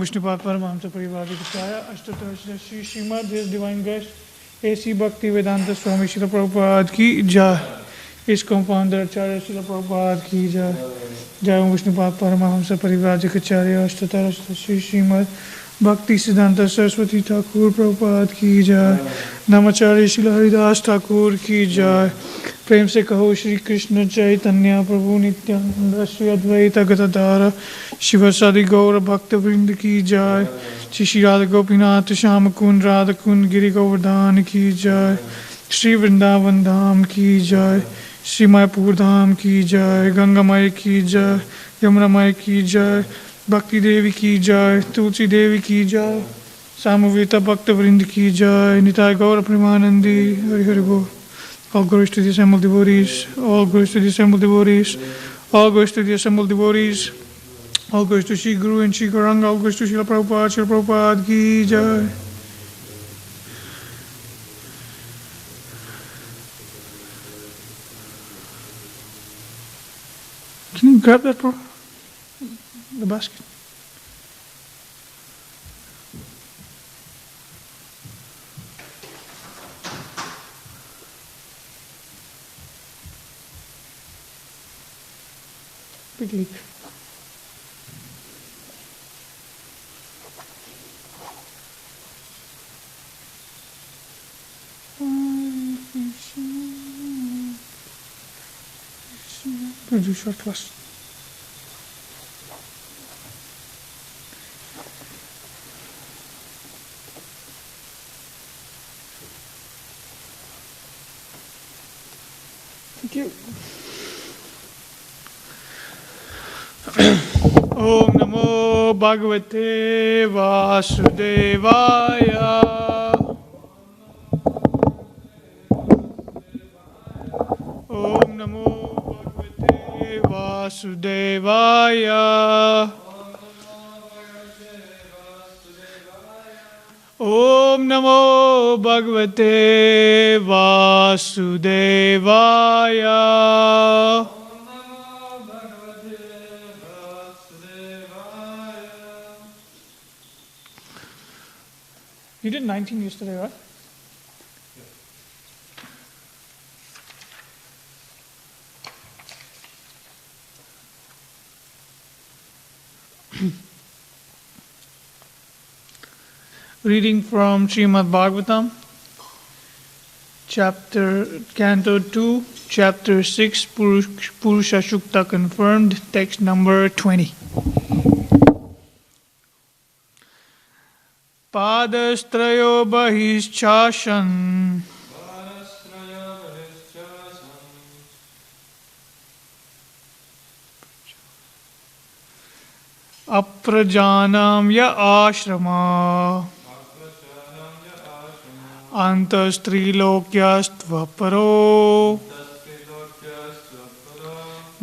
Vishnupad Paramahamsa Parivrajakacarya Ashtottara Shri Srimad His Divine Grace A.C. Bhakti Vedanta Swami Srila Prabhupada Ki Jai. His co-founder Acharya Srila Prabhupada Ki Jai. Jai Vishnupad Paramahamsa Parivrajakacarya Ashtottara Shri Srimad Bhakti Siddhanta Saraswati Thakur Prabhupada Ki Jai. Namacharya Srila Haridas Thakur Ki Jai. प्रेम से कहो श्री कृष्ण चैतन्य प्रभु नित्यानंद श्री अद्वैत गदाधर शिवसादि गौर भक्त वृंद की जय। श्री राधा गोपीनाथ श्याम कुंड राधा कुंड गिरि गोवर्धन की जय। श्री वृंदावन धाम की जय। श्री मायपुर धाम की जय। गंगा माई की जय। यमुना माई की जय। भक्ति देवी की जय। तुलसी देवी की जय। सामवेद भक्त वृंद की जय। निताय गौर प्रेमानंदी हरि हरि बोल। All glories to the assembled devotees, all glories to the assembled devotees, all glories to the assembled devotees, all glories to Shri Guru and Shri Gauranga, all glories to Srila Prabhupada Ki Jai. Can you grab that, bro? The basket. Big leak. We'll do short class. Thank you. Om Namo Bhagavate Vasudevaya. Om Namo Bhagavate Vasudevaya. Om Namo Bhagavate Vasudevaya. You did 19 yesterday, right? Yeah. Reading from Srimad Bhagavatam, Canto 2, Chapter 6, Purusha Shukta confirmed, text number 20. Padastrayo bahischashan aprajanam ya ashrama antastrilokyastvaparo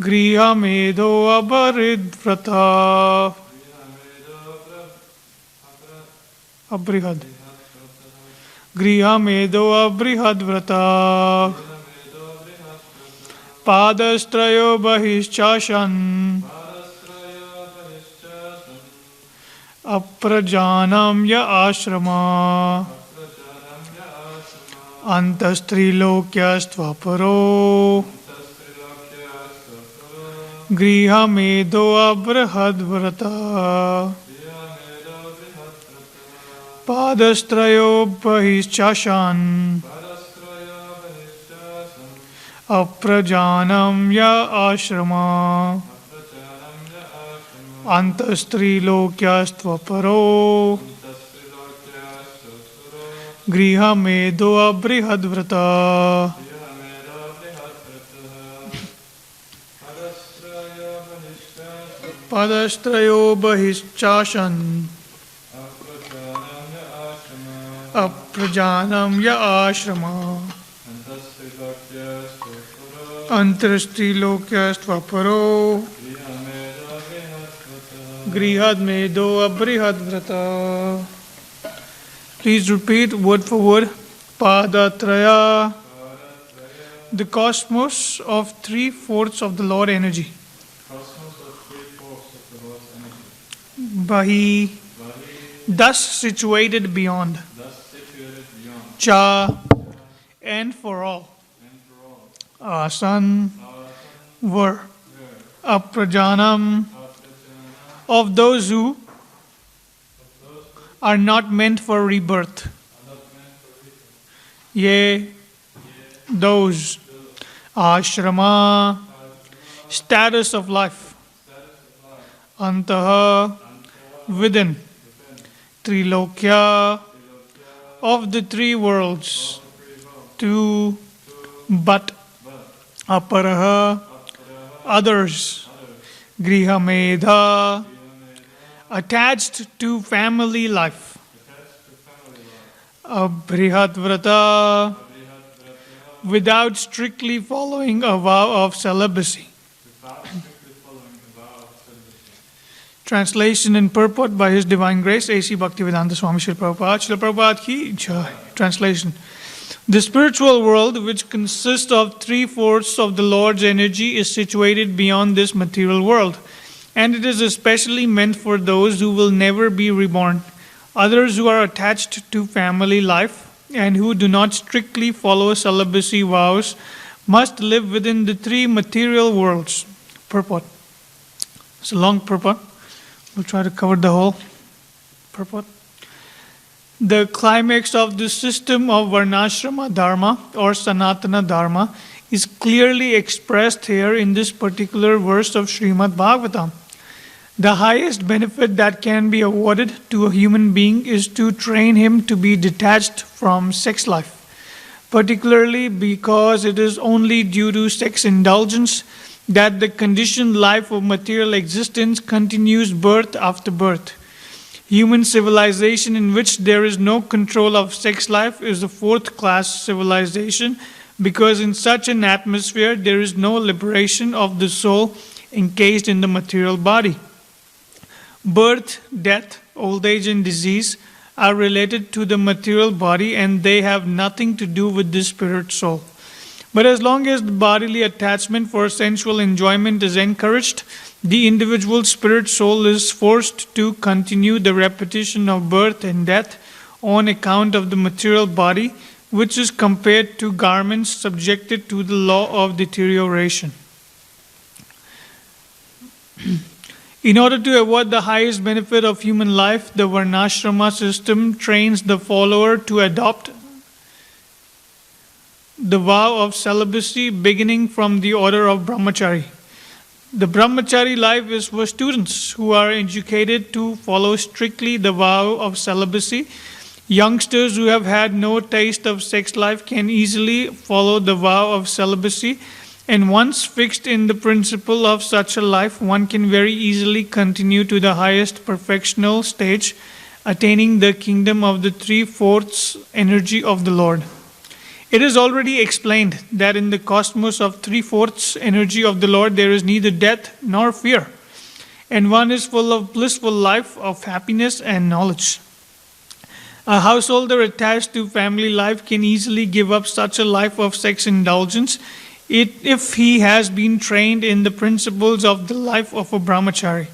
grihamedo abaridvrata Abrihad. Grihamedo abrihadvrata. Padastrayo bahischashan. Aprajanam ya ashrama. Antastrilokyastvaparo. Grihamedo abrihadvrata. Padastrayo bahischashan aprajanam ya ashrama antastrilokyastvaparo grihamedo abrihadvrata. Padastrayo bahischashan aprajanam ya ashrama antastrilokyastvaparo grihadmedo abrihadvrata. Please repeat word for word. Padatraya, the cosmos of 3/4 of the Lord energy. Bahi, thus situated beyond. Cha, and for all. Asan, were. Aprajanam, of those who are not meant for rebirth. Ye, those. Ashrama, status of life. Antaha, within. Trilokya, of the three worlds. Two, but. Aparaha, others. Grihamedha, attached to family life. Abrihatvrata, without strictly following a vow of celibacy. Translation and purport by His Divine Grace, A.C. Bhaktivedanta Swami Srila Prabhupada. Srila Prabhupada ki jai. Translation. The spiritual world, which consists of 3/4 of the Lord's energy, is situated beyond this material world, and it is especially meant for those who will never be reborn, others who are attached to family life, and who do not strictly follow celibacy vows must live within the three material worlds. Purport. It's a long purport. We'll try to cover the whole purport. The climax of the system of Varnashrama Dharma or Sanatana Dharma is clearly expressed here in this particular verse of Srimad Bhagavatam. The highest benefit that can be awarded to a human being is to train him to be detached from sex life, particularly because it is only due to sex indulgence that the conditioned life of material existence continues birth after birth. Human civilization in which there is no control of sex life is a fourth-class civilization, because in such an atmosphere there is no liberation of the soul encased in the material body. Birth, death, old age and disease are related to the material body, and they have nothing to do with the spirit soul. But as long as the bodily attachment for sensual enjoyment is encouraged, the individual spirit soul is forced to continue the repetition of birth and death on account of the material body, which is compared to garments subjected to the law of deterioration. In order to award the highest benefit of human life, the Varnashrama system trains the follower to adopt the vow of celibacy beginning from the order of Brahmachari. The Brahmachari life is for students who are educated to follow strictly the vow of celibacy. Youngsters who have had no taste of sex life can easily follow the vow of celibacy, and once fixed in the principle of such a life, one can very easily continue to the highest perfectional stage, attaining the kingdom of the 3/4 energy of the Lord. It is already explained that in the cosmos of 3/4 energy of the Lord there is neither death nor fear, and one is full of blissful life of happiness and knowledge. A householder attached to family life can easily give up such a life of sex indulgence if he has been trained in the principles of the life of a brahmachari.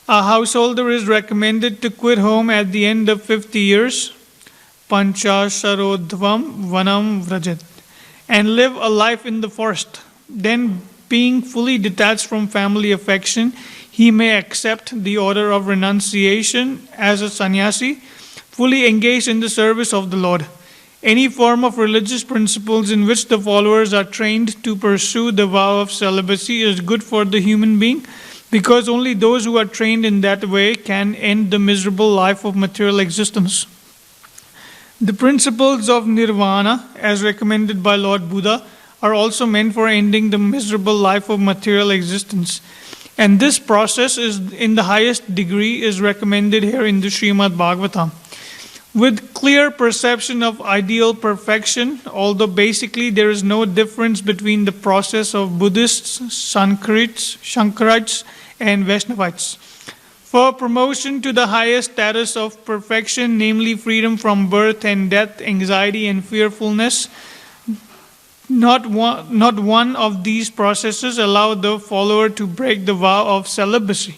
A householder is recommended to quit home at the end of 50 years, Panchasharodhvam Vanam Vrajat, and live a life in the forest. Then, being fully detached from family affection, he may accept the order of renunciation as a sannyasi, fully engaged in the service of the Lord. Any form of religious principles in which the followers are trained to pursue the vow of celibacy is good for the human being, because only those who are trained in that way can end the miserable life of material existence. The principles of nirvana, as recommended by Lord Buddha, are also meant for ending the miserable life of material existence. And this process is in the highest degree is recommended here in the Srimad Bhagavatam. With clear perception of ideal perfection, although basically there is no difference between the process of Buddhists, Shankarites, and Vaishnavites. For promotion to the highest status of perfection, namely freedom from birth and death, anxiety and fearfulness, not one of these processes allow the follower to break the vow of celibacy.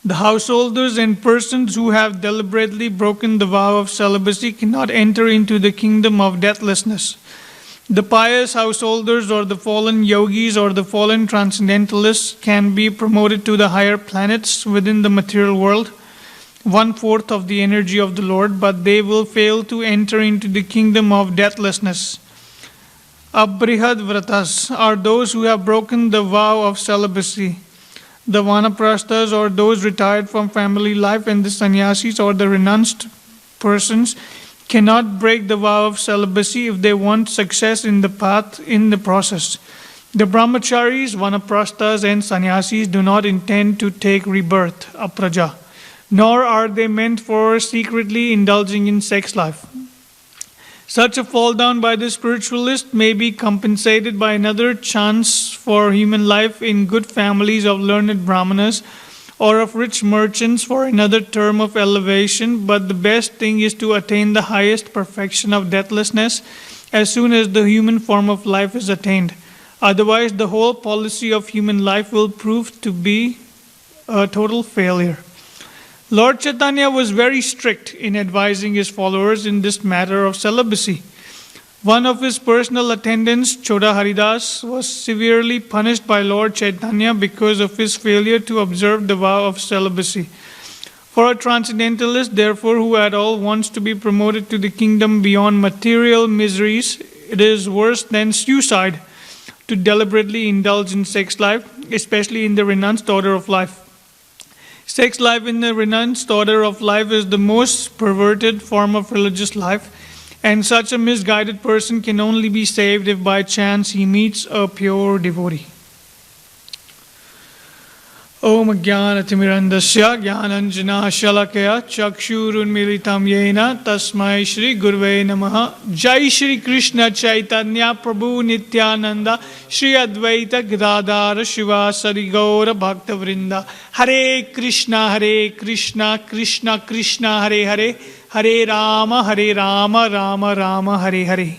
The householders and persons who have deliberately broken the vow of celibacy cannot enter into the kingdom of deathlessness. The pious householders or the fallen yogis or the fallen transcendentalists can be promoted to the higher planets within the material world, 1/4 of the energy of the Lord, but they will fail to enter into the kingdom of deathlessness. Abrihad vratas are those who have broken the vow of celibacy. The vanaprasthas or those retired from family life, and the sannyasis or the renounced persons cannot break the vow of celibacy if they want success in the path in the process. The brahmacharis, vanaprasthas and sannyasis do not intend to take rebirth, apraja, nor are they meant for secretly indulging in sex life. Such a fall down by the spiritualist may be compensated by another chance for human life in good families of learned brahmanas or of rich merchants for another term of elevation, but the best thing is to attain the highest perfection of deathlessness as soon as the human form of life is attained. Otherwise, the whole policy of human life will prove to be a total failure. Lord Chaitanya was very strict in advising his followers in this matter of celibacy. One of his personal attendants, Choda Haridas, was severely punished by Lord Chaitanya because of his failure to observe the vow of celibacy. For a transcendentalist, therefore, who at all wants to be promoted to the kingdom beyond material miseries, it is worse than suicide to deliberately indulge in sex life, especially in the renounced order of life. Sex life in the renounced order of life is the most perverted form of religious life, and such a misguided person can only be saved if by chance he meets a pure devotee. Om Jnanatimmirandasya Jnananjana Shalakaya Chakshurunmilitam Yena Tasmai Shri Gurve Namaha. Jai Shri Krishna Chaitanya Prabhu Nityananda Shri Advaita Gadadhara Shivasari Gaura Bhakta Vrinda. Hare Krishna Krishna Krishna Hare Hare Hare Rama Rama Rama Hare Hare.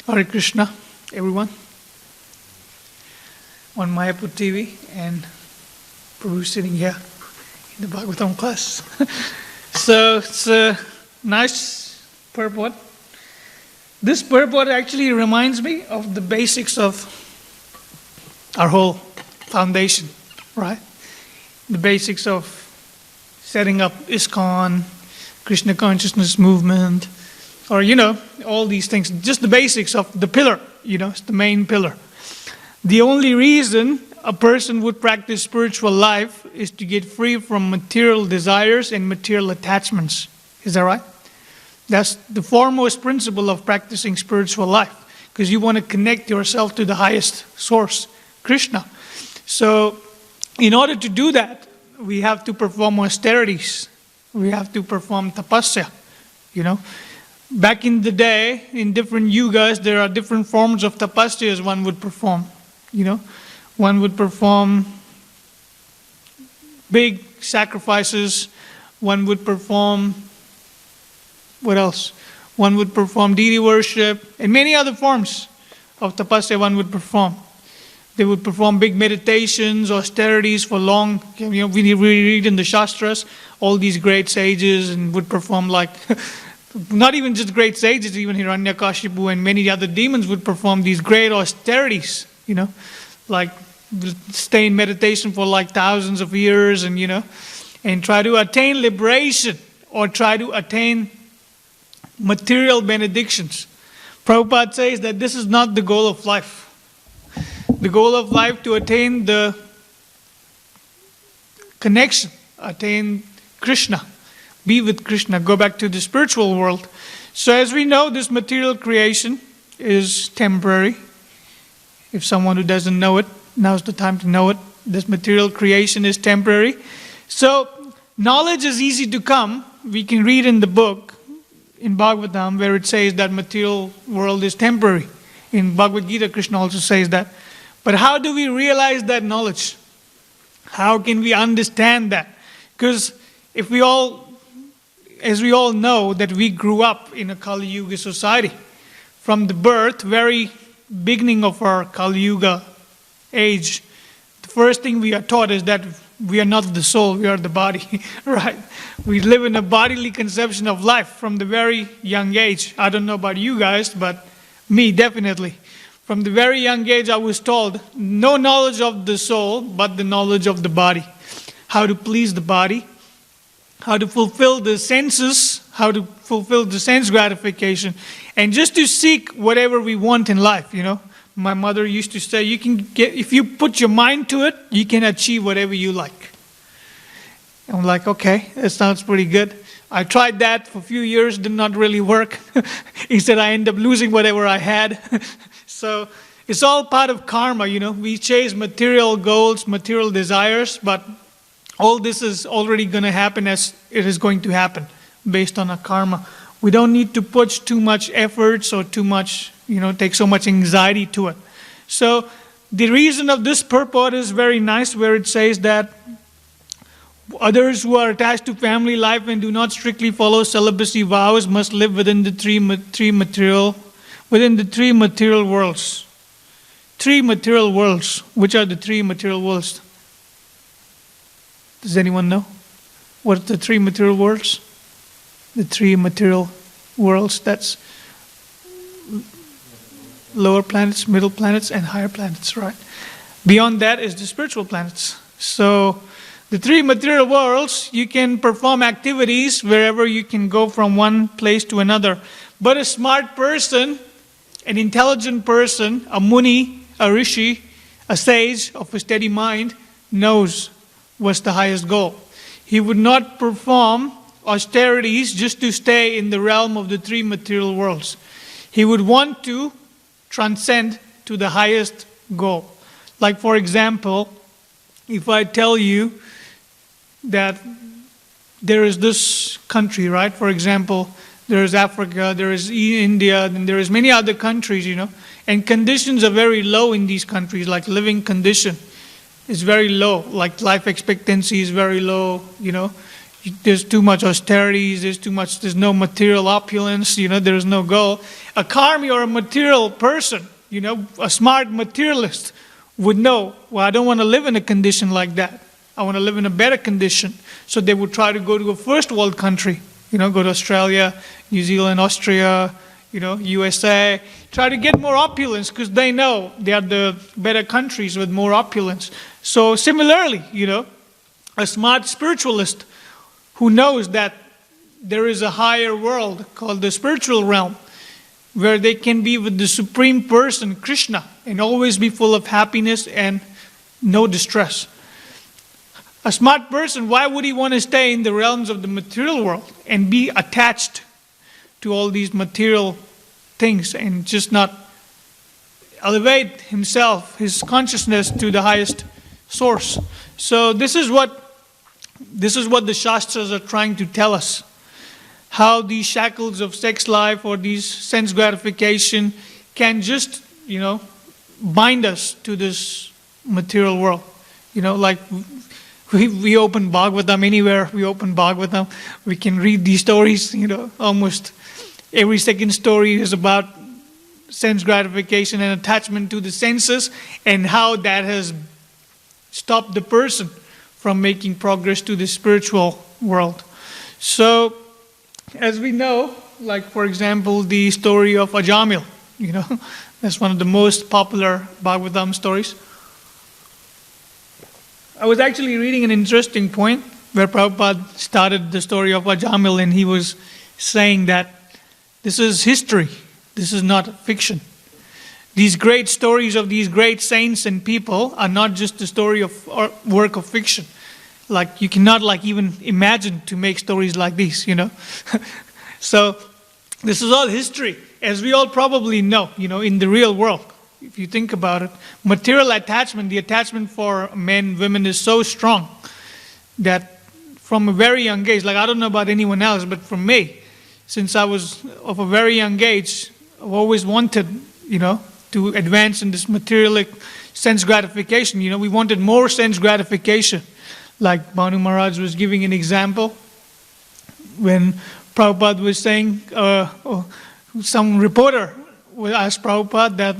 Hare Krishna, everyone, on Mayapur TV, and Prabhu sitting here in the Bhagavatam class. So it's a nice purport. This purport actually reminds me of the basics of our whole foundation, right? The basics of setting up ISKCON, Krishna consciousness movement, or, all these things, just the basics of the pillar, it's the main pillar. The only reason a person would practice spiritual life is to get free from material desires and material attachments. Is that right? That's the foremost principle of practicing spiritual life, because you want to connect yourself to the highest source, Krishna. So, in order to do that, we have to perform austerities. We have to perform tapasya, Back in the day, in different yugas, there are different forms of tapasyas one would perform. One would perform big sacrifices. One would perform, what else? One would perform deity worship, and many other forms of tapasya one would perform. They would perform big meditations, austerities for long. We read in the Shastras, all these great sages, and would perform like... Not even just great sages, even Hiranyakashipu and many other demons would perform these great austerities, like stay in meditation for like thousands of years and try to attain liberation or try to attain material benedictions. Prabhupada says that this is not the goal of life. The goal of life to attain the connection, attain Krishna. Be with Krishna, go back to the spiritual world. So as we know, this material creation is temporary. If someone who doesn't know it, now's the time to know it. This material creation is temporary. So knowledge is easy to come. We can read in the book, in Bhagavatam, where it says that material world is temporary. In Bhagavad Gita, Krishna also says that. But how do we realize that knowledge? How can we understand that? Because if we all, as we all know, that we grew up in a Kali Yuga society. From the birth, very beginning of our Kali Yuga age, the first thing we are taught is that we are not the soul, we are the body, right? We live in a bodily conception of life from the very young age. I don't know about you guys, but me, definitely. From the very young age, I was told, no knowledge of the soul, but the knowledge of the body. How to please the body, how to fulfill the senses, how to fulfill the sense gratification, and just to seek whatever we want in life, you know. My mother used to say, you can get, if you put your mind to it, you can achieve whatever you like. I'm like, okay, that sounds pretty good. I tried that for a few years, did not really work. Instead, I ended up losing whatever I had. So it's all part of karma, you know. We chase material goals, material desires, but all this is already going to happen as it is going to happen based on our karma. We don't need to put too much efforts or too much, you know, take so much anxiety to it. So the reason of this purport is very nice, where it says that others who are attached to family life and do not strictly follow celibacy vows must live within the three material worlds. Three material worlds. Which are the three material worlds? Does anyone know? What are the three material worlds? The three material worlds, that's lower planets, middle planets, and higher planets, right? Beyond that is the spiritual planets. So the three material worlds, you can perform activities wherever you can go from one place to another. But a smart person, an intelligent person, a muni, a rishi, a sage of a steady mind, knows what's the highest goal. He would not perform austerities just to stay in the realm of the three material worlds. He would want to transcend to the highest goal. Like, for example, if I tell you that there is this country, right? For example, there is Africa, there is India, and there is many other countries, you know, and conditions are very low in these countries, like living condition is very low, like life expectancy is very low, you know. There's too much austerities, there's no material opulence, you know, there's no goal. A karmi or a material person, you know, a smart materialist would know, well, I don't want to live in a condition like that. I want to live in a better condition. So they would try to go to a first world country, you know, go to Australia, New Zealand, Austria, you know, USA, try to get more opulence because they know they are the better countries with more opulence. So similarly, you know, a smart spiritualist who knows that there is a higher world called the spiritual realm, where they can be with the Supreme Person, Krishna, and always be full of happiness and no distress. A smart person, why would he want to stay in the realms of the material world and be attached to all these material things and just not elevate himself, his consciousness to the highest source? So this is what the Shastras are trying to tell us. How these shackles of sex life or these sense gratification can just, you know, bind us to this material world. You know, like we open Bhagavatam anywhere, we open Bhagavatam, we can read these stories, you know, almost every second story is about sense gratification and attachment to the senses and how that has stopped the person from making progress to the spiritual world. So, as we know, like for example, the story of Ajamil, you know, that's one of the most popular Bhagavatam stories. I was actually reading an interesting point where Prabhupada started the story of Ajamil, and he was saying that this is history, this is not fiction. These great stories of these great saints and people are not just a story of or work of fiction. Like you cannot like even imagine to make stories like these, you know. So this is all history, as we all probably know, you know, in the real world. If you think about it, material attachment, the attachment for men, women is so strong that from a very young age, like I don't know about anyone else, but for me, since I was of a very young age, I've always wanted, you know, to advance in this material sense gratification. You know, we wanted more sense gratification. Like Banu Maharaj was giving an example when Prabhupada was saying, some reporter asked Prabhupada that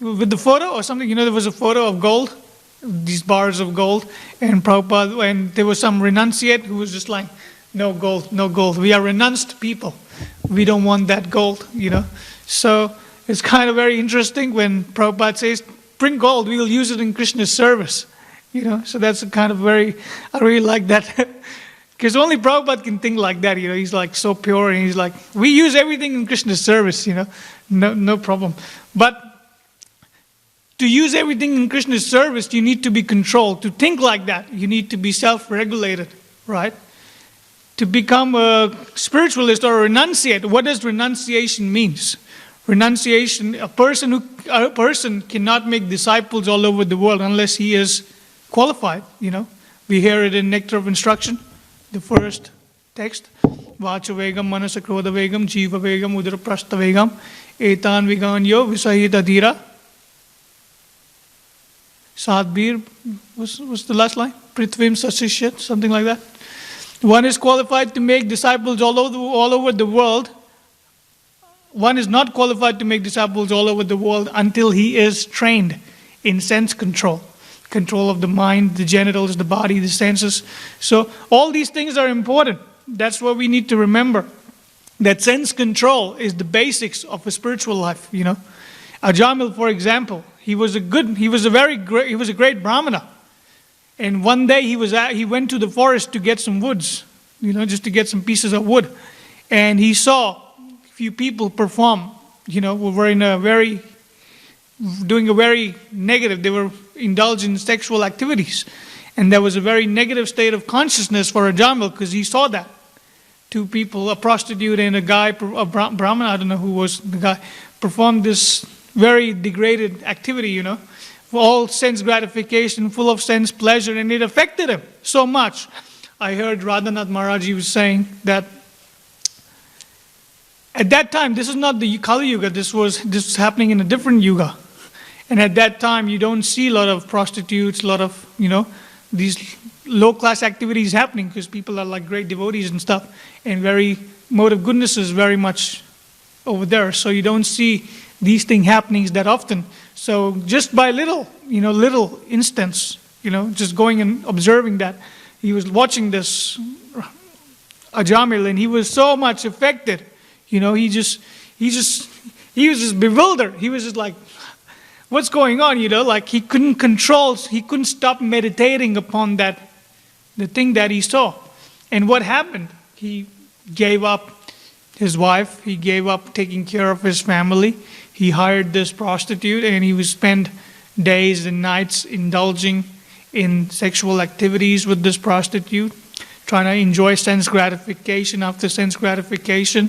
with the photo or something, there was a photo of gold, these bars of gold, and Prabhupada, and there was some renunciate who was just like, no gold, no gold. We are renounced people. We don't want that gold. So it's kind of very interesting when Prabhupada says, bring gold, we will use it in Krishna's service. So that's a kind of I really like that. Because only Prabhupada can think like that, He's like so pure, and he's like, we use everything in Krishna's service, No problem. But to use everything in Krishna's service, you need to be controlled. To think like that, you need to be self-regulated, right? To become a spiritualist or a renunciate, what does renunciation means? Renunciation, a person cannot make disciples all over the world unless he is qualified, We hear it in Nectar of Instruction, the first text. Vacha vegam, manasa krodha vegam, jiva vegam, udara prastha vegam, etan viganyo visahita dhira. Sadbir, what's the last line? Prithvim sasishyat, something like that. One is qualified to make disciples all over the world. One is not qualified to make disciples all over the world until he is trained in sense control. Control of the mind, the genitals, the body, the senses. So all these things are important. That's what we need to remember. That sense control is the basics of a spiritual life, Ajamil, for example, he was a great Brahmana. And one day he went to the forest to get some woods, just to get some pieces of wood. And he saw a few people perform, were doing a very negative, they were indulging in sexual activities. And there was a very negative state of consciousness for Ajamil because he saw that. Two people, a prostitute and a guy, a Brahmana, I don't know who was the guy, performed this very degraded activity, for all sense gratification, full of sense pleasure, and it affected him so much. I heard Radhanath Maharaj was saying that at that time, this is not the Kali Yuga, this was happening in a different Yuga. And at that time, you don't see a lot of prostitutes, a lot of, these low-class activities happening because people are like great devotees and stuff. And mode of goodness is very much over there. So you don't see these things happening that often. So just by little instance, just going and observing that, he was watching this Ajamil and he was so much affected. He was just bewildered. He was just like, what's going on? Like he couldn't stop meditating upon the thing that he saw. And what happened? He gave up his wife, he gave up taking care of his family, he hired this prostitute and he would spend days and nights indulging in sexual activities with this prostitute, trying to enjoy sense gratification after sense gratification.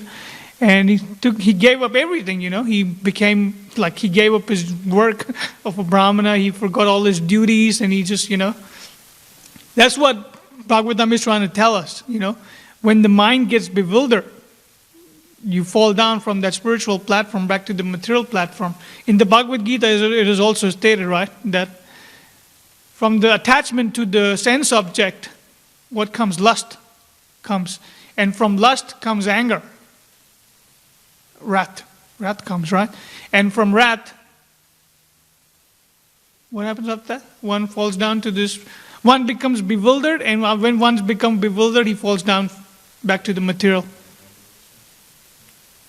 And he gave up everything, he became like, he gave up his work of a Brahmana, he forgot all his duties and he just, that's what Bhagavatam is trying to tell us, when the mind gets bewildered, you fall down from that spiritual platform back to the material platform. In the Bhagavad Gita, it is also stated, right, that from the attachment to the sense object, what comes? Lust comes. And from lust comes anger. Wrath comes, right? And from wrath, what happens after that? One falls down to this, one becomes bewildered, and when one's become bewildered, he falls down back to the material.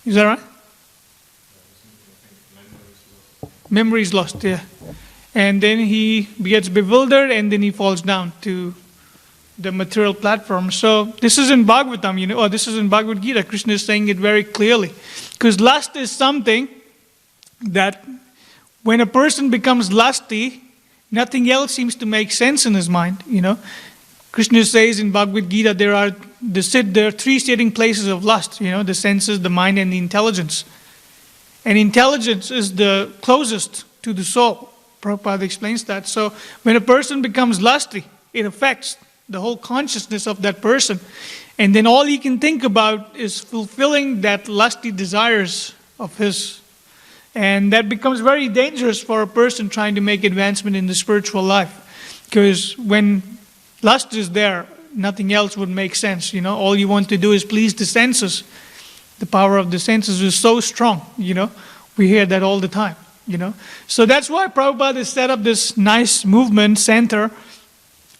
Is that right? Memory is lost, yeah. And then he gets bewildered and then he falls down to the material platform. So this is in Bhagavatam, or this is in Bhagavad Gita. Krishna is saying it very clearly. Because lust is something that when a person becomes lusty, nothing else seems to make sense in his mind, Krishna says in Bhagavad Gita, there are three sitting places of lust, the senses, the mind, and the intelligence. And intelligence is the closest to the soul. Prabhupada explains that. So when a person becomes lusty, it affects the whole consciousness of that person. And then all he can think about is fulfilling that lusty desires of his. And that becomes very dangerous for a person trying to make advancement in the spiritual life. Because when Lust is there. Nothing else would make sense. All you want to do is please the senses. The power of the senses is so strong. We hear that all the time. So that's why Prabhupada has set up this nice movement center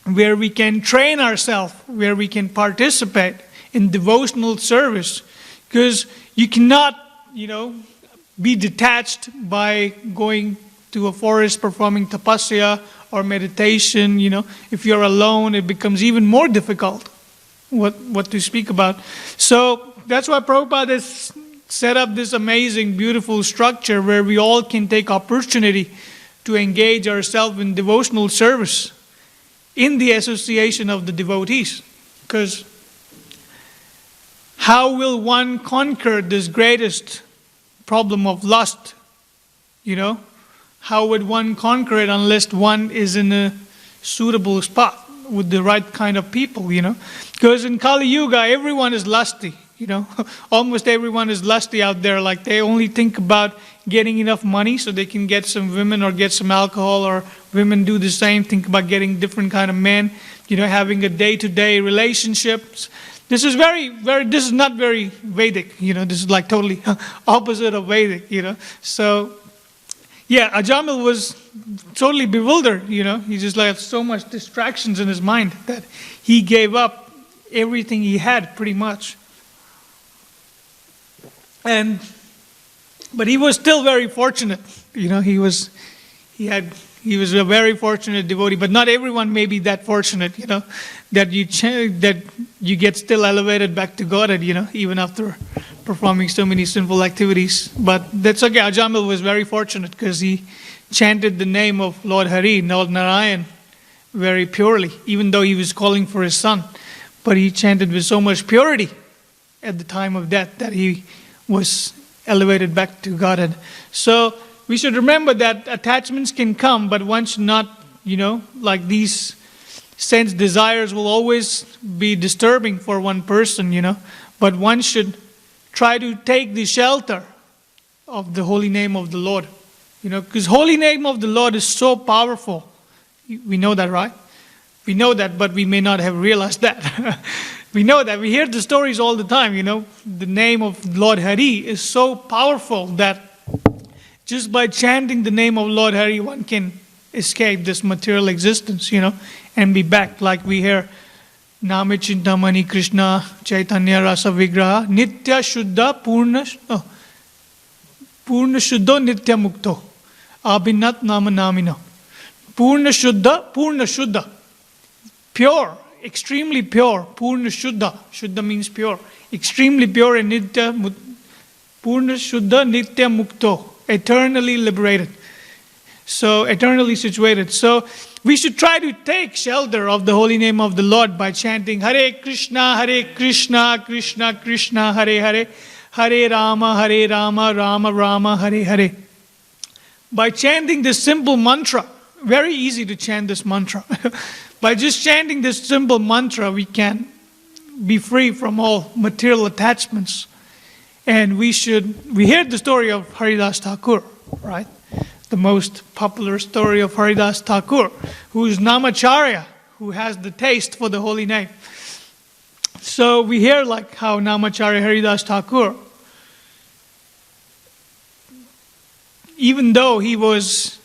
where we can train ourselves, where we can participate in devotional service. Because you cannot, be detached by going to a forest performing tapasya or meditation. If you're alone, it becomes even more difficult what to speak about. So that's why Prabhupada has set up this amazing, beautiful structure where we all can take opportunity to engage ourselves in devotional service in the association of the devotees. Because how will one conquer this greatest problem of lust? How would one conquer it unless one is in a suitable spot with the right kind of people, Because in Kali Yuga, everyone is lusty, Almost everyone is lusty out there. Like they only think about getting enough money so they can get some women or get some alcohol, or women do the same, think about getting different kind of men, having a day-to-day relationships. This is this is not very Vedic, this is like totally opposite of Vedic, So, yeah, Ajamil was totally bewildered, He just had so much distractions in his mind that he gave up everything he had pretty much. But he was still very fortunate, he was a very fortunate devotee, but not everyone may be that fortunate, that you get still elevated back to Godhead, even after performing so many sinful activities. But that's okay. Ajamil was very fortunate because he chanted the name of Lord Hari, Lord Narayan, very purely, even though he was calling for his son. But he chanted with so much purity at the time of death that he was elevated back to Godhead. So we should remember that attachments can come, but one should not, like these sense desires will always be disturbing for one person, But one should try to take the shelter of the holy name of the Lord, because holy name of the Lord is so powerful. We know that, right? We know that, but we may not have realized that. We know that. We hear the stories all the time, The name of Lord Hari is so powerful that just by chanting the name of Lord Hari, one can escape this material existence, and be back. Like we hear, Name Chintamani Krishna Chaitanya Rasa Vigraha Nitya Shuddha Purna Shuddho Nitya Mukto Abhinat Nama Namino. Purna Shuddha. Pure, extremely pure. Purna Shuddha. Shuddha means pure. Extremely pure and Nitya Purna Shuddha Nitya Mukto. Eternally liberated. So, eternally situated. So, we should try to take shelter of the holy name of the Lord by chanting Hare Krishna, Krishna Krishna, Hare Hare, Hare Rama, Rama Rama, Hare Hare. By chanting this simple mantra, very easy to chant this mantra. By just chanting this simple mantra, we can be free from all material attachments. And we heard the story of Haridas Thakur, right? The most popular story of Haridas Thakur, who is Namacharya, who has the taste for the holy name. So we hear like how Namacharya Haridas Thakur, even though he was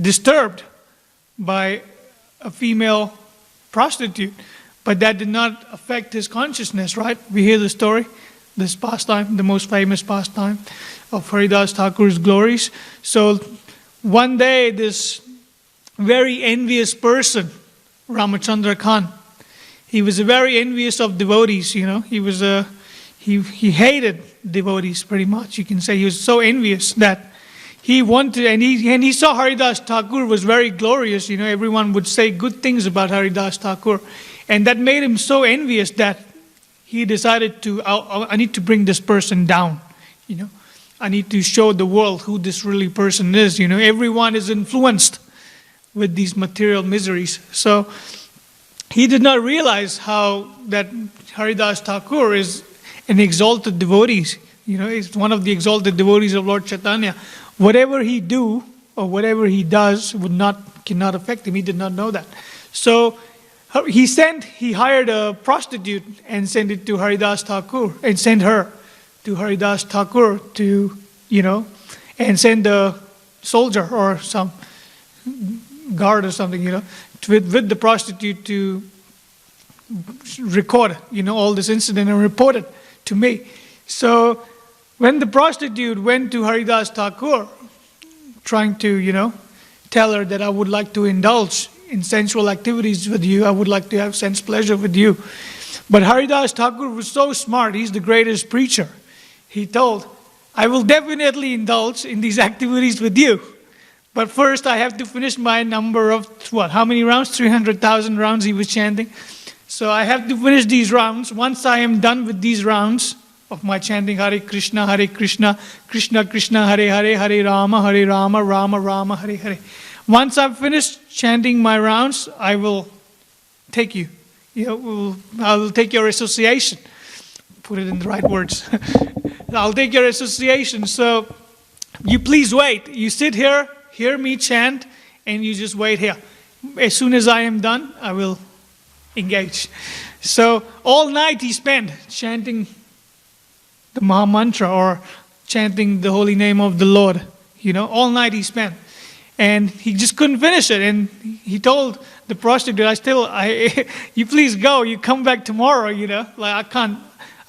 disturbed by a female prostitute, but that did not affect his consciousness, right? We hear the story, this pastime, the most famous pastime of Haridas Thakur's glories. So one day this very envious person, Ramachandra Khan, he was very envious of devotees, he hated devotees pretty much, you can say. He was so envious that he wanted, and he saw Haridas Thakur was very glorious, everyone would say good things about Haridas Thakur. And that made him so envious that he decided I need to bring this person down, I need to show the world who this really person is, everyone is influenced with these material miseries. So he did not realize how that Haridas Thakur is an exalted devotee, he's one of the exalted devotees of Lord Chaitanya. Whatever he do or whatever he does cannot affect him. He did not know that. So He hired a prostitute and sent it to Haridas Thakur, and sent her to Haridas Thakur to, and send a soldier or some guard or something, with the prostitute to record, all this incident and report it to me. So when the prostitute went to Haridas Thakur, trying to, tell her that I would like to indulge in sensual activities with you, I would like to have sense pleasure with you. But Haridas Thakur was so smart, he's the greatest preacher. He told, I will definitely indulge in these activities with you. But first I have to finish my number of, how many rounds? 300,000 rounds he was chanting. So I have to finish these rounds. Once I am done with these rounds of my chanting Hare Krishna, Krishna Krishna, Hare Hare, Hare Rama, Rama Rama, Hare Hare. Once I've finished chanting my rounds, I will take you. I will take your association. Put it in the right words. I'll take your association. So you please wait. You sit here, hear me chant, and you just wait here. As soon as I am done, I will engage. So all night he spent chanting the Maha Mantra or chanting the holy name of the Lord. All night he spent. And he just couldn't finish it. And he told the prostitute, you please go. You come back tomorrow, I can't.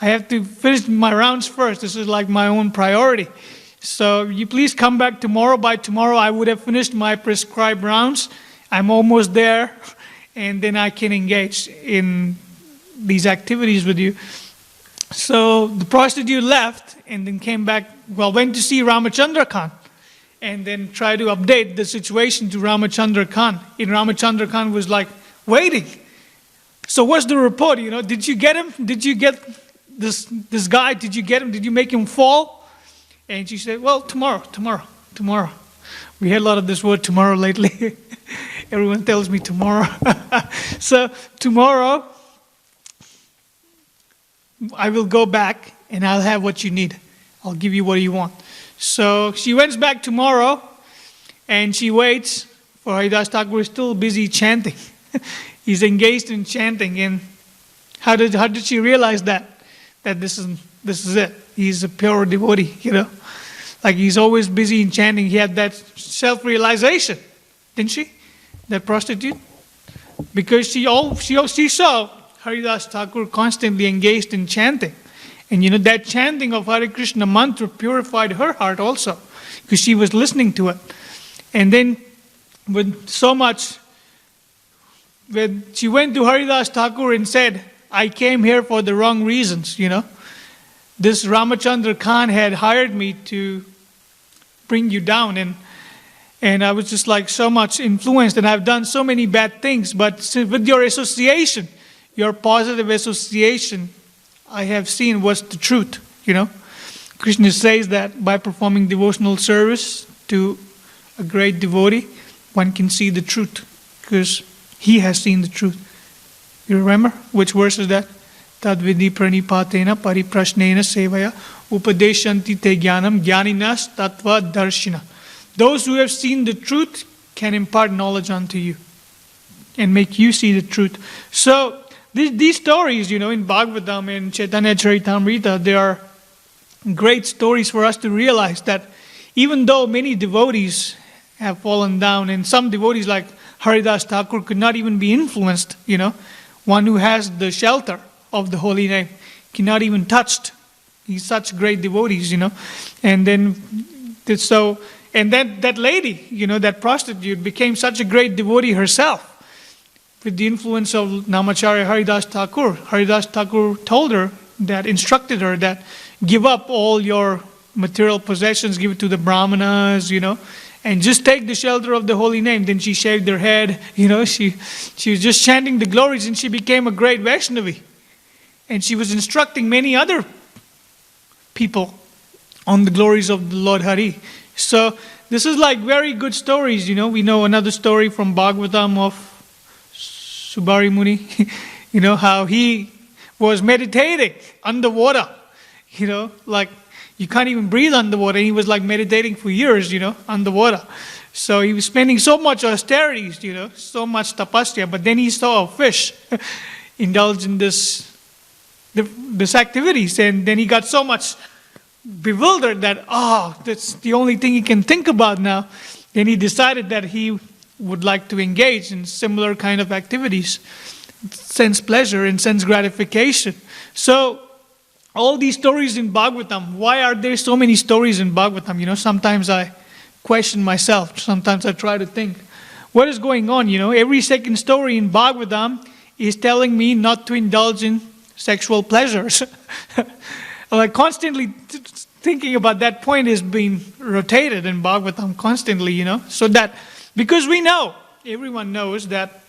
I have to finish my rounds first. This is like my own priority. So you please come back tomorrow. By tomorrow, I would have finished my prescribed rounds. I'm almost there. And then I can engage in these activities with you. So the prostitute left and then came back, went to see Ramachandra Khan. And then tried to update the situation to Ramachandra Khan. And Ramachandra Khan was like, waiting. So what's the report? Did you get him? Did you get this guy? Did you get him? Did you make him fall? And she said, well, tomorrow. We had a lot of this word tomorrow lately. Everyone tells me tomorrow. So tomorrow, I will go back and I'll have what you need. I'll give you what you want. So she went back tomorrow and she waits for Haridas Thakur. Is still busy chanting. He's engaged in chanting. And how did she realize that this is it? He's a pure devotee, Like he's always busy in chanting. He had that self-realization, didn't she? That prostitute? Because she saw Haridas Thakur constantly engaged in chanting. And that chanting of Hare Krishna mantra purified her heart also, because she was listening to it. And then with so much, when she went to Haridas Thakur and said, I came here for the wrong reasons, This Ramachandra Khan had hired me to bring you down, and I was just like so much influenced, and I've done so many bad things, but with your association, your positive association, I have seen what's the truth, Krishna says that by performing devotional service to a great devotee, one can see the truth, because he has seen the truth. You remember? Which verse is that? Tadvidi pranipatena pariprashnena sevaya upadeshanti te jnanam jnaninas tattva darshina. Those who have seen the truth can impart knowledge unto you and make you see the truth. So these stories, in Bhagavatam and Chaitanya Charitamrita, they are great stories for us to realize that even though many devotees have fallen down, and some devotees like Haridas Thakur could not even be influenced, one who has the shelter of the holy name cannot even touched. He's such great devotees, And then, that lady, that prostitute became such a great devotee herself. With the influence of Namacharya Haridas Thakur. Haridas Thakur told her instructed her that give up all your material possessions, give it to the brahmanas, and just take the shelter of the holy name. Then she shaved her head, she was just chanting the glories, and she became a great Vaishnavi. And she was instructing many other people on the glories of the Lord Hari. So this is like very good stories, We know another story from Bhagavatam of Subari Muni, how he was meditating underwater, like you can't even breathe underwater. And he was like meditating for years, underwater. So he was spending so much austerities, so much tapasya, but then he saw a fish indulge in this activities, and then he got so much bewildered that, that's the only thing he can think about now. Then he decided that he would like to engage in similar kind of activities, sense pleasure and sense gratification. So all these stories in Bhagavatam, why are there so many stories in Bhagavatam? Sometimes I question myself. Sometimes I try to think, what is going on? Every second story in Bhagavatam is telling me not to indulge in sexual pleasures. Like constantly thinking about that point is being rotated in Bhagavatam constantly, so that, because we know, everyone knows that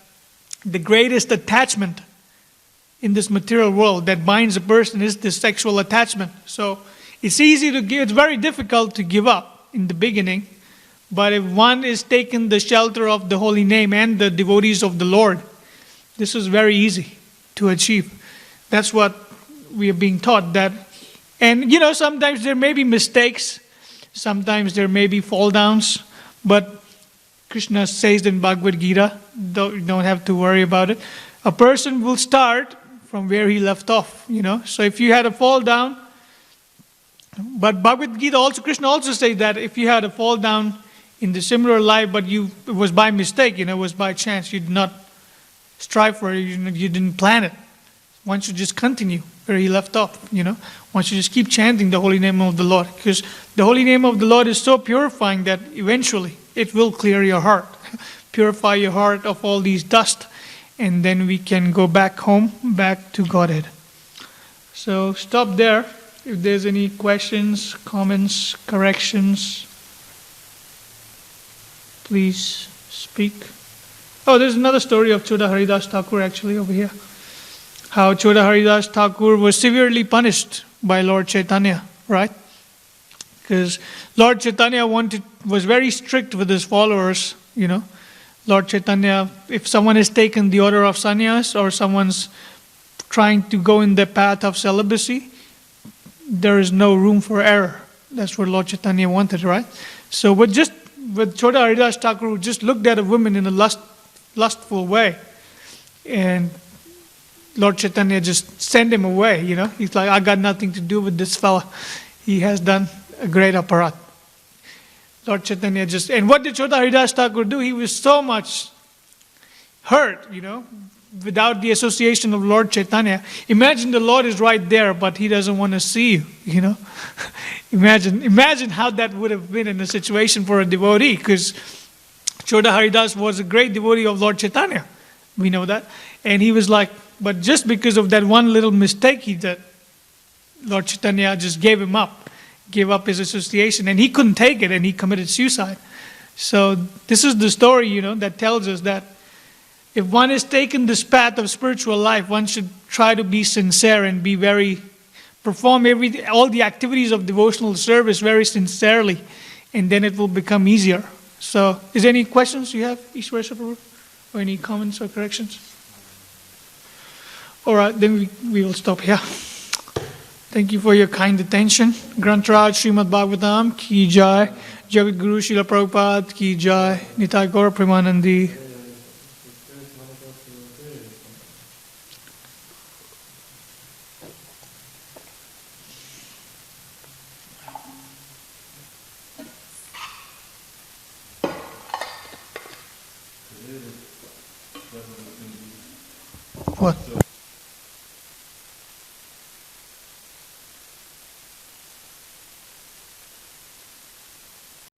the greatest attachment in this material world that binds a person is the sexual attachment. So it's easy to give, it's very difficult to give up in the beginning, but if one is taken the shelter of the holy name and the devotees of the Lord, this is very easy to achieve. That's what we are being taught. That, and sometimes there may be mistakes, sometimes there may be fall downs, but Krishna says in Bhagavad Gita, you don't have to worry about it. A person will start from where he left off, So if you had a fall down, but Bhagavad Gita also, Krishna also says that if you had a fall down in the similar life, but it was by mistake, it was by chance, you did not strive for it, you didn't plan it. One should just continue where he left off, One should just keep chanting the holy name of the Lord, because the holy name of the Lord is so purifying that eventually it will clear your heart, purify your heart of all these dust, and then we can go back home, back to Godhead. So stop there. If there's any questions, comments, corrections, please speak. Oh, there's another story of Choda Haridas Thakur actually over here. How Choda Haridas Thakur was severely punished by Lord Chaitanya, right? Because Lord Chaitanya was very strict with his followers, Lord Chaitanya, if someone has taken the order of sannyas or someone's trying to go in the path of celibacy, there is no room for error. That's what Lord Chaitanya wanted, right? So with Choda Haridas Thakur, who just looked at a woman in a lustful way, and Lord Chaitanya just sent him away, He's like, I got nothing to do with this fella. He has done a great aparat. Lord Chaitanya and what did Choda Haridas Thakur do? He was so much hurt, without the association of Lord Chaitanya. Imagine the Lord is right there, but he doesn't want to see you, Imagine how that would have been in a situation for a devotee, because Choda Haridas was a great devotee of Lord Chaitanya. We know that. And he was like, but just because of that one little mistake he did, Lord Chaitanya just gave up his association, and he couldn't take it, and he committed suicide. So this is the story, that tells us that if one has taken this path of spiritual life, one should try to be sincere and perform all the activities of devotional service very sincerely, and then it will become easier. So, is there any questions you have, Ishwar Prabhu, or any comments or corrections? All right, then we will stop here. Thank you for your kind attention. Grantraj Srimad Bhagavatam ki jai, Jagat Guru Srila Prabhupada ki jai, Nitai Gaura Premanandi. What?